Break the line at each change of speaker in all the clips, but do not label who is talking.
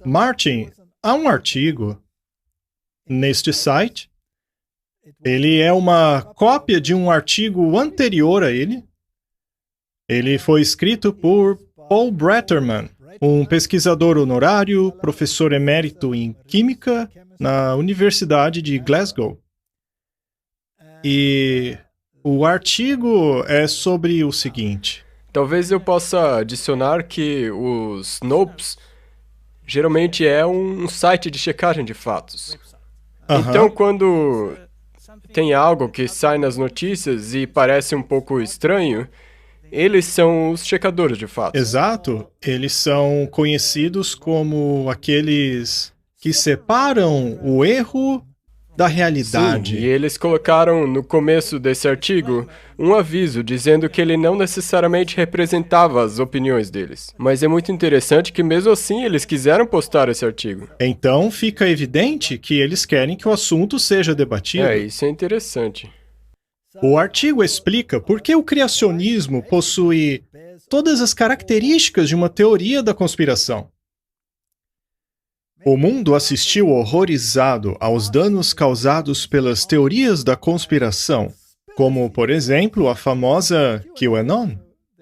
Martin, há um artigo neste site. Ele é uma cópia de um artigo anterior a ele. Ele foi escrito por Paul Bretterman, um pesquisador honorário, professor emérito em Química na Universidade de Glasgow. E o artigo é sobre o seguinte.
Talvez eu possa adicionar que o Snopes geralmente é um site de checagem de fatos. Então, quando tem algo que sai nas notícias e parece um pouco estranho, eles são os checadores de fatos.
Exato. Eles são conhecidos como aqueles que separam o erro da realidade.
Sim, e eles colocaram no começo desse artigo um aviso dizendo que ele não necessariamente representava as opiniões deles. Mas é muito interessante que mesmo assim eles quiseram postar esse artigo.
Então fica evidente que eles querem que o assunto seja debatido.
Isso é interessante.
O artigo explica por que o criacionismo possui todas as características de uma teoria da conspiração. O mundo assistiu horrorizado aos danos causados pelas teorias da conspiração, como, por exemplo, a famosa QAnon.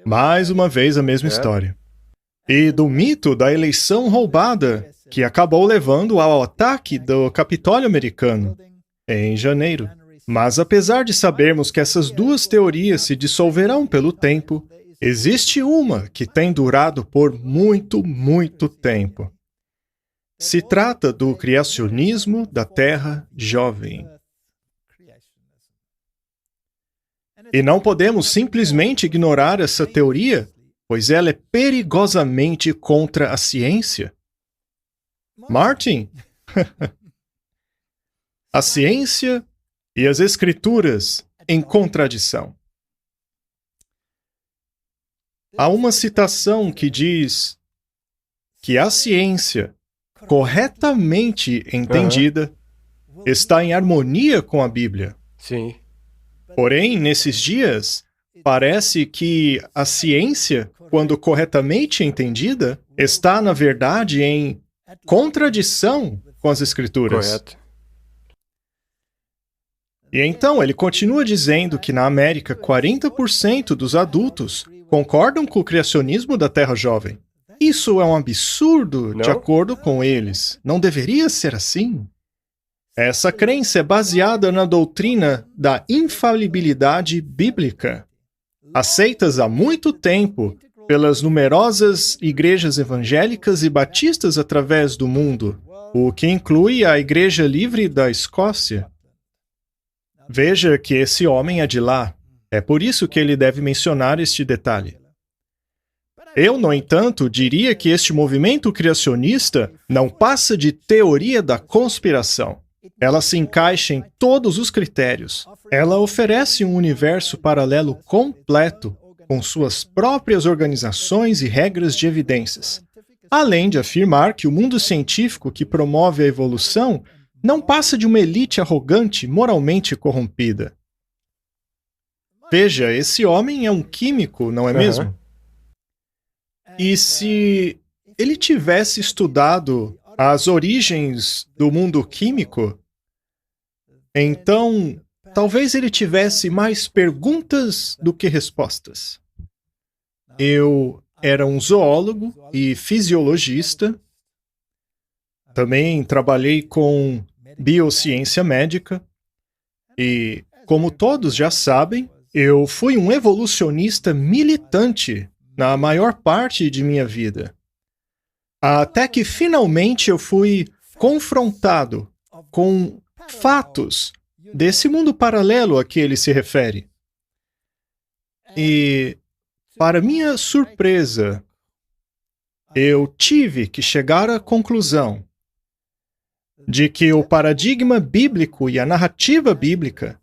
Mais uma vez a mesma história. E do mito da eleição roubada, que acabou levando ao ataque do Capitólio americano, em janeiro. Mas apesar de sabermos que essas duas teorias se dissolverão pelo tempo, existe uma que tem durado por muito, muito tempo. Se trata do criacionismo da Terra jovem. E não podemos simplesmente ignorar essa teoria, pois ela é perigosamente contra a ciência. Martin? A ciência e as escrituras em contradição. Há uma citação que diz que a ciência, corretamente entendida, está em harmonia com a Bíblia.
Sim.
Porém, nesses dias, parece que a ciência, quando corretamente entendida, está, na verdade, em contradição com as Escrituras.
Correto.
E então ele continua dizendo que na América 40% dos adultos concordam com o criacionismo da Terra jovem. Isso é um absurdo, de acordo com eles. Não deveria ser assim. Essa crença é baseada na doutrina da infalibilidade bíblica, aceitas há muito tempo pelas numerosas igrejas evangélicas e batistas através do mundo, o que inclui a Igreja Livre da Escócia. Veja que esse homem é de lá. É por isso que ele deve mencionar este detalhe. Eu, no entanto, diria que este movimento criacionista não passa de teoria da conspiração. Ela se encaixa em todos os critérios. Ela oferece um universo paralelo completo, com suas próprias organizações e regras de evidências. Além de afirmar que o mundo científico que promove a evolução não passa de uma elite arrogante, moralmente corrompida. Veja, esse homem é um químico, não é mesmo? E se ele tivesse estudado as origens do mundo químico, então talvez ele tivesse mais perguntas do que respostas. Eu era um zoólogo e fisiologista. Também trabalhei com biociência médica. E, como todos já sabem, eu fui um evolucionista militante na maior parte de minha vida. Até que finalmente eu fui confrontado com fatos desse mundo paralelo a que ele se refere. E, para minha surpresa, eu tive que chegar à conclusão de que o paradigma bíblico e a narrativa bíblica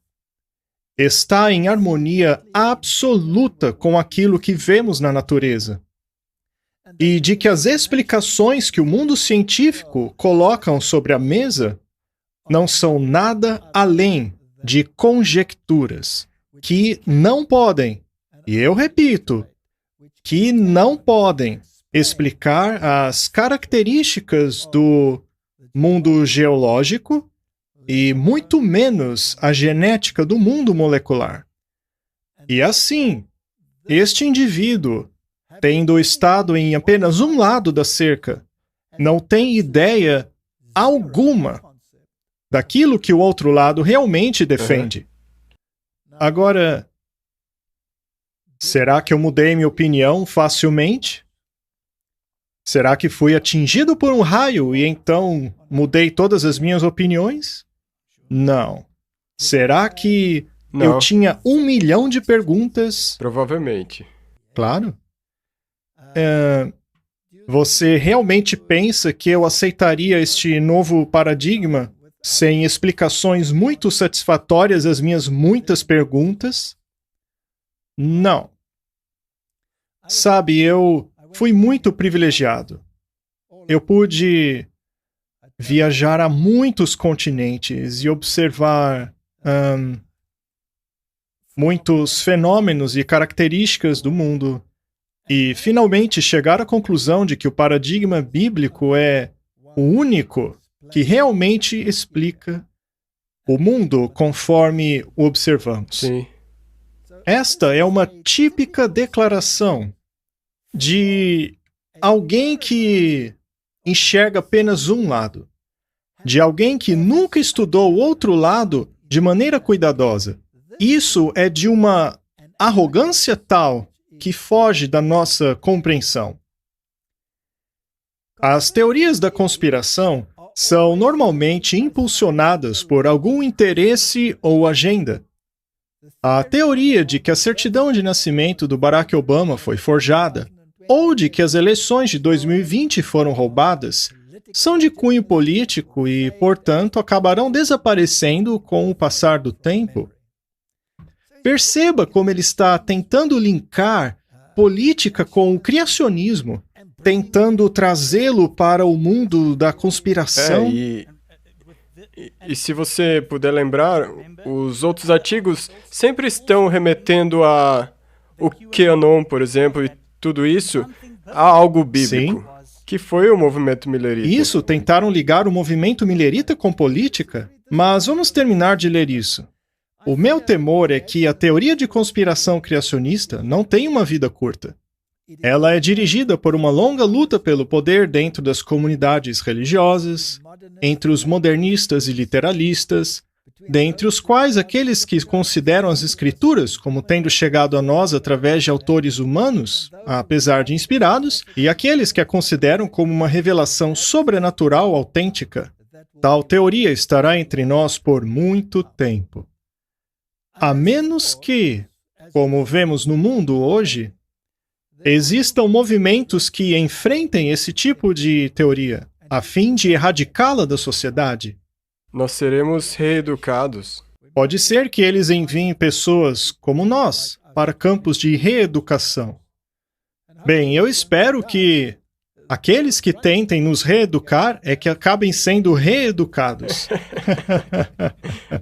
está em harmonia absoluta com aquilo que vemos na natureza. E de que as explicações que o mundo científico colocam sobre a mesa não são nada além de conjecturas que não podem, e eu repito, que não podem explicar as características do mundo geológico e muito menos a genética do mundo molecular. E assim, este indivíduo, tendo estado em apenas um lado da cerca, não tem ideia alguma daquilo que o outro lado realmente defende. Agora, será que eu mudei minha opinião facilmente? Será que fui atingido por um raio e então mudei todas as minhas opiniões? Não. Será que eu tinha 1 milhão de perguntas?
Provavelmente.
Claro. Você realmente pensa que eu aceitaria este novo paradigma sem explicações muito satisfatórias às minhas muitas perguntas? Não. Sabe, eu fui muito privilegiado. Eu pude viajar a muitos continentes e observar muitos fenômenos e características do mundo e finalmente chegar à conclusão de que o paradigma bíblico é o único que realmente explica o mundo conforme o observamos.
Sim.
Esta é uma típica declaração de alguém que enxerga apenas um lado, de alguém que nunca estudou o outro lado de maneira cuidadosa. Isso é de uma arrogância tal que foge da nossa compreensão. As teorias da conspiração são normalmente impulsionadas por algum interesse ou agenda. A teoria de que a certidão de nascimento do Barack Obama foi forjada, ou de que as eleições de 2020 foram roubadas, são de cunho político e, portanto, acabarão desaparecendo com o passar do tempo. Perceba como ele está tentando linkar política com o criacionismo, tentando trazê-lo para o mundo da conspiração.
E se você puder lembrar, os outros artigos sempre estão remetendo a o QAnon, por exemplo, e tudo isso, a algo bíblico.
Sim.
Que foi o movimento millerita.
Isso, tentaram ligar o movimento millerita com política, mas vamos terminar de ler isso. O meu temor é que a teoria de conspiração criacionista não tem uma vida curta. Ela é dirigida por uma longa luta pelo poder dentro das comunidades religiosas, entre os modernistas e literalistas, dentre os quais aqueles que consideram as escrituras como tendo chegado a nós através de autores humanos, apesar de inspirados, e aqueles que a consideram como uma revelação sobrenatural autêntica. Tal teoria estará entre nós por muito tempo. A menos que, como vemos no mundo hoje, existam movimentos que enfrentem esse tipo de teoria, a fim de erradicá-la da sociedade.
Nós seremos reeducados.
Pode ser que eles enviem pessoas como nós para campos de reeducação. Bem, eu espero que aqueles que tentem nos reeducar é que acabem sendo reeducados.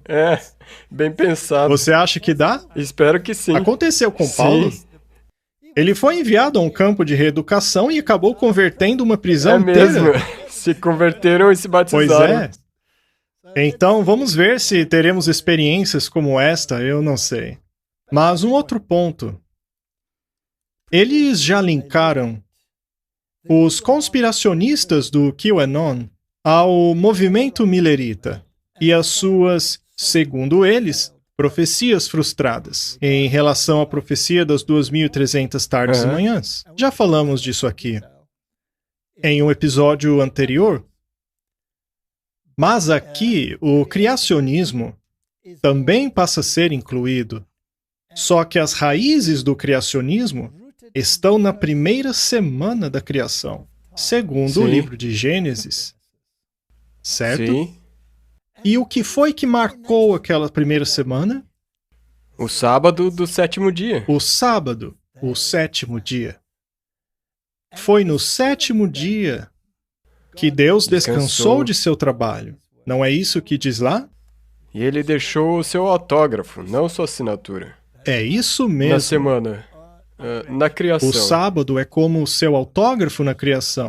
É, bem pensado.
Você acha que dá?
Espero que sim.
Aconteceu com Paulo.
Sim.
Ele foi enviado a um campo de reeducação e acabou convertendo uma prisão
mesmo.
inteira.
Se converteram e se batizaram.
Pois é. Então, vamos ver se teremos experiências como esta, eu não sei. Mas um outro ponto. Eles já linkaram os conspiracionistas do QAnon ao movimento millerita e as suas, segundo eles, profecias frustradas em relação à profecia das 2.300 tardes e manhãs. Já falamos disso aqui em um episódio anterior. Mas aqui, o criacionismo também passa a ser incluído. Só que as raízes do criacionismo estão na primeira semana da criação, segundo o livro de Gênesis. Certo?
Sim.
E o que foi que marcou aquela primeira semana?
O sábado do 7º dia.
O sábado, o 7º dia. Foi no 7º dia que Deus descansou de seu trabalho. Não é isso que diz lá?
E ele deixou o seu autógrafo, não sua assinatura.
É isso mesmo.
Na semana na criação.
O sábado é como o seu autógrafo na criação.